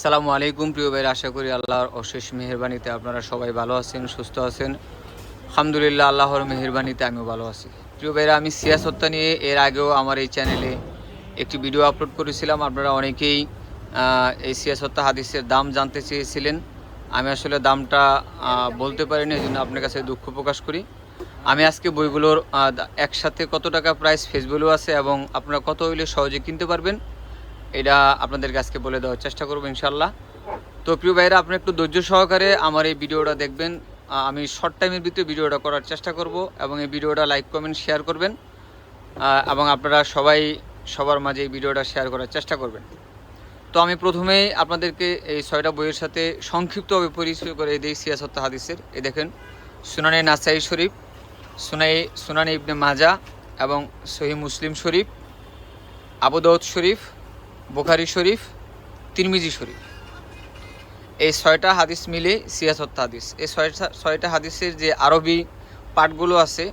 সালামু আলাইকুম প্রিয় ভাইরা, আশা করি আল্লাহর অশেষ মেহেরবানিতে আপনারা সবাই ভালো আছেন, সুস্থ আছেন। আলহামদুলিল্লাহ, আল্লাহর মেহেরবানিতে আমিও ভালো আছি। প্রিয় ভাইরা, আমি সিয়াস হত্যা নিয়ে এর আগেও আমার এই চ্যানেলে একটি ভিডিও আপলোড করেছিলাম। আপনারা অনেকেই এই সিয়াস হত্যা হাদিসের দাম জানতে চেয়েছিলেন। আমি আসলে দামটা বলতে পারিনি, এই জন্য আপনার কাছে দুঃখ প্রকাশ করি। আমি আজকে বইগুলোর একসাথে কত টাকা প্রাইস ফেসবুকও আছে এবং আপনারা কত হইলে সহজে কিনতে পারবেন এটা আপনাদেরকে আজকে বলে দেওয়ার চেষ্টা করবো ইনশাল্লাহ। তো প্রিয় ভাইরা, আপনি একটু ধৈর্য সহকারে আমার এই ভিডিওটা দেখবেন। আমি শর্ট টাইমের ভিতরে ভিডিওটা করার চেষ্টা করব এবং এই ভিডিওটা লাইক কমেন্ট শেয়ার করবেন এবং আপনারা সবাই সবার মাঝে এই ভিডিওটা শেয়ার করার চেষ্টা করবেন। তো আমি প্রথমেই আপনাদেরকে এই 6টা বইয়ের সাথে সংক্ষিপ্তভাবে পরিচয় করে দিই সিয়াস হত্যা হাদিসের। এই দেখেন, সুনানে নাসাই শরীফ, সুনানে ইবনে মাজা এবং সহিহ মুসলিম শরীফ, আবু দাউদ শরীফ, বুখারী শরীফ, তিরমিজি শরীফ, এই 6টা হাদিস মিলে সিয়াস হত্যা হাদিস। এই 6টা হাদিসের যে আরবি পাঠগুলো আছে,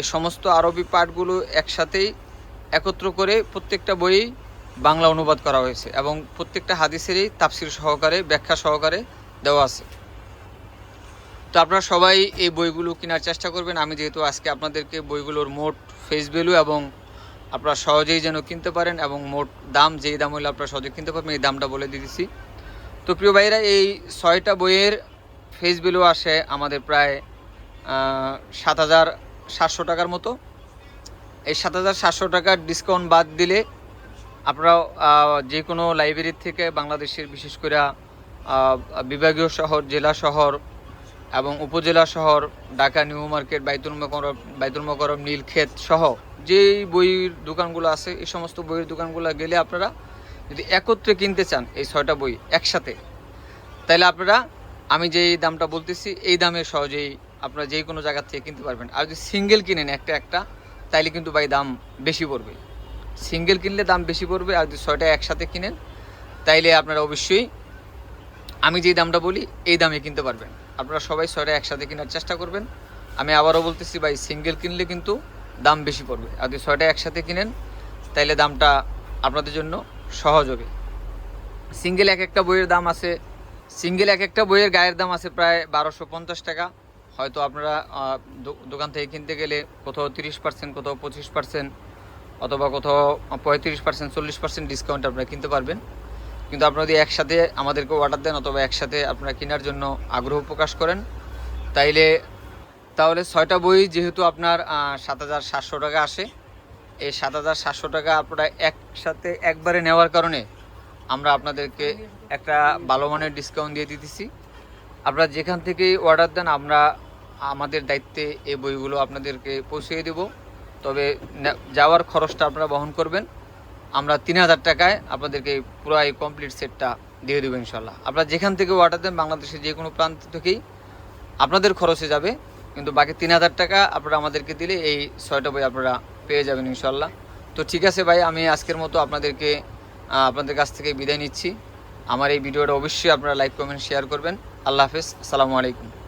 এই সমস্ত আরবি পাঠগুলো একসাথেই একত্র করে প্রত্যেকটা বইয়েই বাংলা অনুবাদ করা হয়েছে এবং প্রত্যেকটা হাদিসেরই তাফসির সহকারে, ব্যাখ্যা সহকারে দেওয়া আছে। তো আপনারা সবাই এই বইগুলো কেনার চেষ্টা করবেন। আমি যেহেতু আজকে আপনাদেরকে বইগুলোর মোট ফেস ভ্যালু এবং আপনারা সহজেই যেন কিনতে পারেন এবং মোট দাম, যেই দাম হলে আপনারা সহজে কিনতে পারবেন, এই দামটা বলে দিতেছি। তো প্রিয় ভাইরা, এই 6টা বইয়ের ফেস ভ্যালু আসে আমাদের প্রায় 7,700 টাকার মতো। এই 7,700 টাকার ডিসকাউন্ট বাদ দিলে আপনারা যে কোনো লাইব্রেরির থেকে বাংলাদেশের বিশেষ করে বিভাগীয় শহর, জেলা শহর এবং উপজেলা শহর, ঢাকা নিউ মার্কেট, বাইতুল মোকাররম, নীলক্ষেত সহ যেই বইয়ের দোকানগুলো আছে, এই সমস্ত বইয়ের দোকানগুলো গেলে আপনারা যদি একত্রে কিনতে চান এই 6টা বই একসাথে, তাহলে আপনারা আমি যেই দামটা বলতেছি এই দামে সহজেই আপনারা যে কোনো জায়গা থেকে কিনতে পারবেন। আর যদি সিঙ্গেল কিনেন একটা তাইলে কিন্তু ভাই দাম বেশি পড়বে। সিঙ্গেল কিনলে দাম বেশি পড়বে, আর যদি 6টা একসাথে কিনেন তাইলে আপনারা অবশ্যই আমি যেই দামটা বলি এই দামে কিনতে পারবেন। আপনারা সবাই 6টা একসাথে কেনার চেষ্টা করবেন। আমি আবারও বলতেছি ভাই, সিঙ্গেল কিনলে কিন্তু দাম বেশি পড়বে, আর যদি 6টা একসাথে কিনেন তাইলে দামটা আপনাদের জন্য সহজ হবে। সিঙ্গেল একটা বইয়ের দাম আছে, সিঙ্গেল একটা বইয়ের গায়ের দাম আছে প্রায় 1250 টাকা। হয়তো আপনারা দোকান থেকে কিনতে গেলে কোথাও 30%, কোথাও 25%, অথবা কোথাও 35%, 40% ডিসকাউন্ট আপনারা কিনতে পারবেন। কিন্তু আপনারা যদি একসাথে আমাদেরকে অর্ডার দেন অথবা একসাথে আপনারা কেনার জন্য আগ্রহ প্রকাশ করেন, তাহলে 6টা বই যেহেতু আপনার 7,700 টাকা আসে, এই 7,700 টাকা আপনারা একসাথে একবারে নেওয়ার কারণে আমরা আপনাদেরকে একটা ভালো মানের ডিসকাউন্ট দিয়ে দিতেছি। আপনারা যেখান থেকেই অর্ডার দেন আমরা আমাদের দায়িত্বে এই বইগুলো আপনাদেরকে পৌঁছে দেব। তবে যাওয়ার খরচটা আপনারা বহন করবেন। আমরা 3,000 টাকায় আপনাদেরকে পুরো এই কমপ্লিট সেটটা দিয়ে দেবো ইনশাল্লাহ। আপনারা যেখান থেকে অর্ডার দেন বাংলাদেশের যে কোনো প্রান্ত থেকেই আপনাদের খরচে যাবে, কিন্তু বাকি 3,000 টাকা আপনারা আমাদেরকে দিলে এই 6টা বই আপনারা পেয়ে যাবেন ইনশাল্লাহ। তো ঠিক আছে ভাই, আমি আজকের মতো আপনাদের কাছ থেকে বিদায় নিচ্ছি। আমার এই ভিডিওটা অবশ্যই আপনারা লাইক কমেন্ট শেয়ার করবেন। আল্লাহ হাফেজ, আসসালামু আলাইকুম।